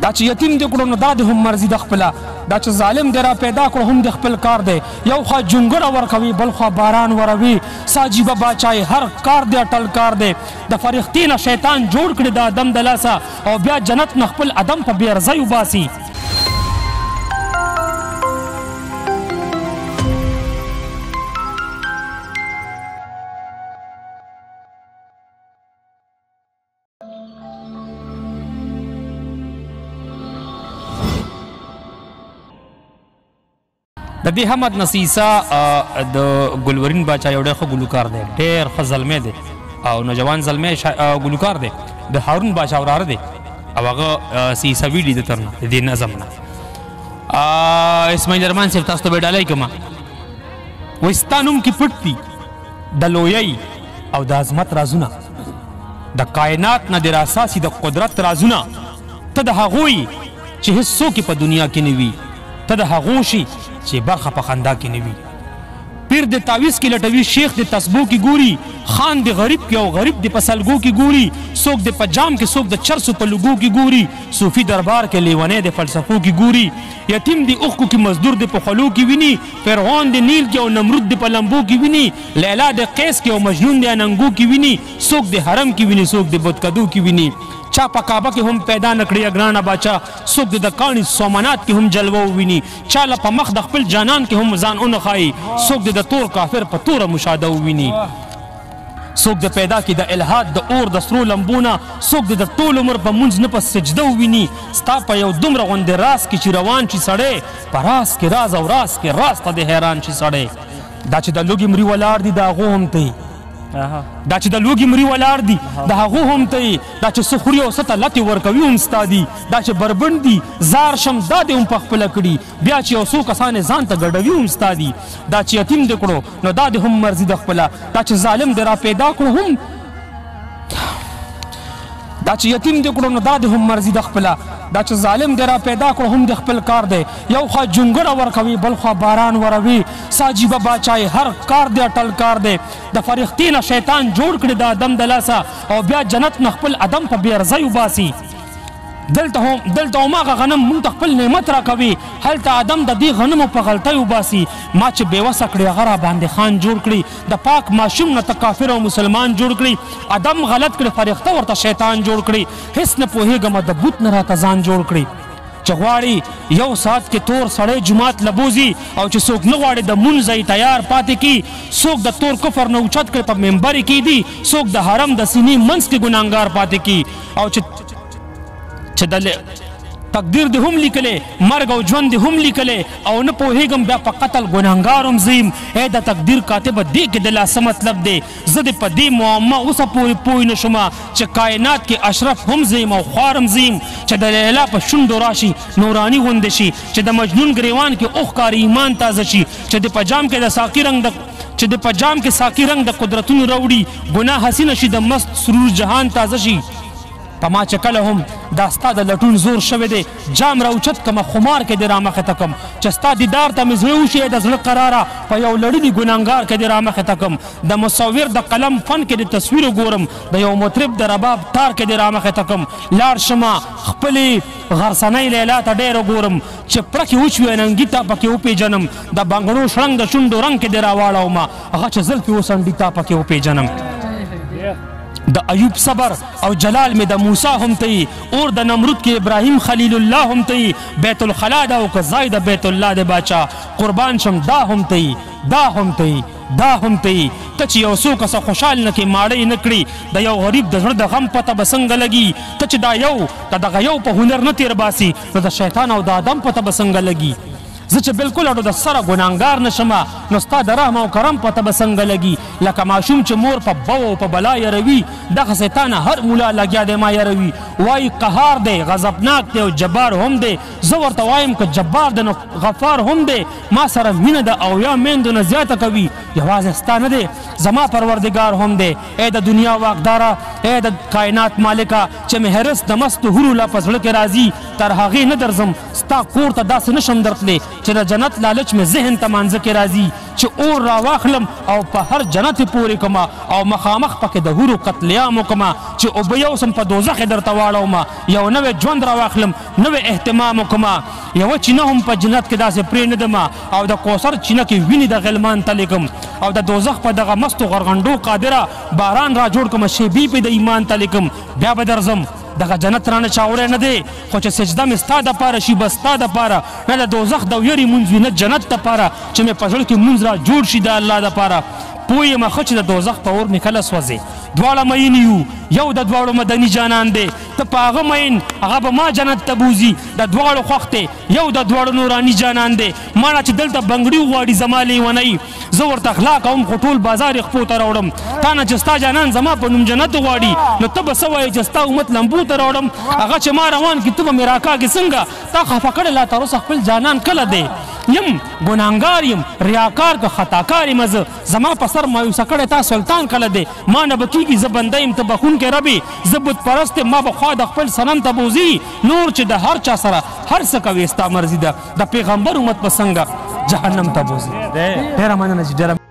دا چې یتیم دې کړو نو دا دې هم مرضي د خپله دا چې ظالم دې را پیدا کړو هم د خپل کار دی یو خوا جونګړه ورکوي بل خوا باران وروي ساجیبه باچای هر کار دی اټل کار دی د فرښتې نه شیطان جوړ کړي د ادم د لاسه او بیا جنت نه خپل ادم په بې ارزۍ وباسي د دې حمد نصیصه د ګلورین باچا یو ډېر ښه ګلوکار دی ډېر ښه زلمی دی او نوجوان زلمی ګلوکار دی د هارون باچا وراره دی او هغه سیسه ویلي د تر نه د دې نظم نه اسماعیل رحمان صاحب تاسو ته به ډالۍ کومه وایي ستا نوم کې پټ دي د لویۍ او د عظمت رازونه د کائنات نه د راساسي د قدرت رازونه ته د هغوی چې هېڅ څوک په دنیا کې نه وي ته د هغو شي چې برخه په خندا کې نه وي پیر د تعویض کې لټوي شیخ د تسبو کې ګوري خان د غریب کې او غریب د په سلګو کې ګوري څوک د په جام کې څوک د چرسو په لګو کې ګوري صوفي دربار کې لیونی د فلسفو کې ګوري یتیم د اوښکو کې مزدور د په خلو کې ویني فرعون د نیل کې او نمرود د په لمبو کې ویني لیلا د قیس کې او مجنون د اننګو کې ویني څوک د حرم کې ویني څوک د بتکدو کې ویني چا په کعبه کې هم پیدا نکړي اګرانه باچا څوک د کاڼي سومنات کې هم جلوه وویني چا له په مخ د خپل جانان کې هم ځان ونښایي څوک د تور کافر په توره مشاهده وویني څوک د پیدا کې د الحاد د اور د سرو لمبونه څوک د ټول عمر په مونځ نه په سجده وویني ستا په یو دومره غوندې راز کې چې روان شي سړی په راز کې راز او راز کې راز ته د حیران شي سړی دا چې د لوږې مري ولاړ دي د هغو هم ته دا چې د لوږې مري ولاړ دي د هغو هم ته دا چې څه خوري او څه ته لتې ورکوي هم ستا دي دا چې بربنډ دي زار شم دا دې هم پخپله کړي بیا چې یو څو کسان یې ځان ته ګډوي هم ستا دي دا چې یتیم دې کړو نو دا دې هم مرضي د خپله دا چې ظالم دې را پیدا کړو هم دا چې یتیم دې کړو نو دا دې هم مرضي د خپله دا چې ظالم دې را پیدا کړو هم د خپل کار دی یو خوا جونګړه ورکوي بل خوا باران وروي ساجیبه باچای هر کار دی اټل کار دی د فرښتې نه شیطان جوړ کړي د ادم د لاسه او بیا جنت نه خپل ادم په بې ارزۍ وباسي دلته هماغه غنم مونږ ته خپل نعمت راکوي هلته ادم د دې غنمو په غلطۍ وباسي ما چې بېوسه کړي هغه را باندې خان جوړ کړي د پاک ماشوم نه ته کافر او مسلمان جوړ کړي ادم غلط کړي فرښته ورته شیطان جوړ کړي هېڅ نه پوهېږم د بوت نه راته ځان جوړ کړي چې غواړي یو ساعت کې تور سړی جومات لبوزي او چې څوک نه غواړي د مونځ تیار پاتې کي څوک د تور کفر نه اوچت کړي په ممبر کې دي څوک د حرم د سینې منځ کې ګناهګار پاتې کي او چې د تقدیر دې هم لیکلې مرګ او ژوند دې هم لیکلې او نه پوهېږم بیا په قتل ګناهګار هم زه یم ای د تقدیر کاتبه دې کې د لا څه مطلب دی زه دې په دې معما اوسه پورې پوه نه شومه چې کائنات کې اشرف هم زه یم او خوار هم زه یم چې د لیلا په شونډو راشي نوراني غونده شي چې د مجنون ګریوان کې اوښ کاري ایمان تازه شي چې د په جام کې د ساقي رنګ چې د په جام کې ساقي رنګ د قدرتونو راوړي ګناه حسینه شي د مست سرور جهان تازه شي په ما چې کله هم دا ستا د لټون زور شوی دی جام راوچت کمه خمار کې دې رامخې ته کم چې ستا دیدار ته مې زړه وشي د زړه قراره په یو لړلي ګناهګار کې دې رامخې ته کم د مصور د قلم فن کې د تصویر ګورم د یو مطرب د رباب تار کې دې رامخې ته کم لاړ شمه خپلې غرسنۍ لیلا ته ډېره ګورم چې پړکې وچوي اننګي تا پکې وپېژنم د بنګړو شړنګ د شونډو رنګ کې دې راواړومه هغه چې زلفې وسنډي تا پکې وپېژنم د ایوب صبر او جلال می د موسی هم ته اور د نمرود کې ابراهیم خلیل الله هم ته بیت الخلا دا او که ځای د بیت الله د باچا قربان شم دا هم ته دا هم ته دا هم ته ته چې یو څوک څه خوشحال نه کې ماړی نه کړي د یو غریب د زړه د غم پته به څنګه لګي ته چې دا یو ته دغه یو په هنر نه تیر باسي نو د شیطان او د آدم پته به څنګه لګي زه چې بلکل اړو د سره ګناهګار نه شمه نو ستا د رحم او کرم پته به څنګه لګي لکه ماشوم چې مور په بو او په بلا یروي دغسې تا نه هر مولا لګیا دی ما یروي وایي قهار دی غضبناک دی او جبار هم دی زه ورته وایم که جبار دی نو غفار هم دی ما سره مینه ده او یا میندو نه زیاته کوي یوازې ستا نه دی زما پروردګار هم دی ای د دنیا واکداره ای د کائنات مالکه چې مې حرس د مستو حورو لا په زړه کې راځي تر هغې نه درځم ستا کور ته داسې نشم درتلی چې د جنت لالچ مې ذهن ته مانځه کې راځي چې اور راواخلم او په هر جنت پورې کما او مخامخ پکې د هورو قتلیام وکما چې اوبه یوسم په دوزخ درته واړومه یو نوی ژوند راواخلم نوی اهتمام وکما یوه چینه هم په جنت کې داسې پرېنږدمه او د کوثر چینه کې وینې د غلمان ته لیکم او د دوزخ په دغه مستو غرغنډو قادره باران را جوړ کړم شیبې پې د ایمان ته لیکم بیا به درځم دغه جنت رانه چاوری نه دی خو چې سجده مې ستا دپاره شي بس ستا دپاره نه د دوزخ د ویرې مونځ وي نه جنت دپاره چې مې په زړه کې مونځ را جوړ شي د الله دپاره پوه یم ښه چې د دوزخ په اور مې کله سوځې دواړه مین یو یو د دواړو مدني جانان دی ته په هغه مین هغه به ما جنت ته بوځي د دواړو خوښ دی یو د دواړو نوراني جانان دی ما نه چې دلته بنګړي وغواړي زما لیونی زه ورته غلا کوم خو ټول بازار یې خپو ته راوړم تا نه چې ستا جانان زما په نوم جنت غواړي نو ته به څه وایې چې ستا امت لمبو ته راوړم هغه چې ما روان کړي ته به مې راکاږې څنګه تا خفه کړی لا تر اوسه خپل جانان کله دی یم ګناهګار یم ریاکار که خطاکار یم زه زما په سر مایوسه کړی تا سلطان کله دی ما نه به کېږي زه بنده یم ته بخونکی ربې زه بت پرست یم ما به خوا د خپل صنم ته بوځي نور چې د هر چا سره هر څه کوې ستا مرضي ده د پیغمبر امت به څنګه جهنم ته بوځي ډېره مننه چې ډېره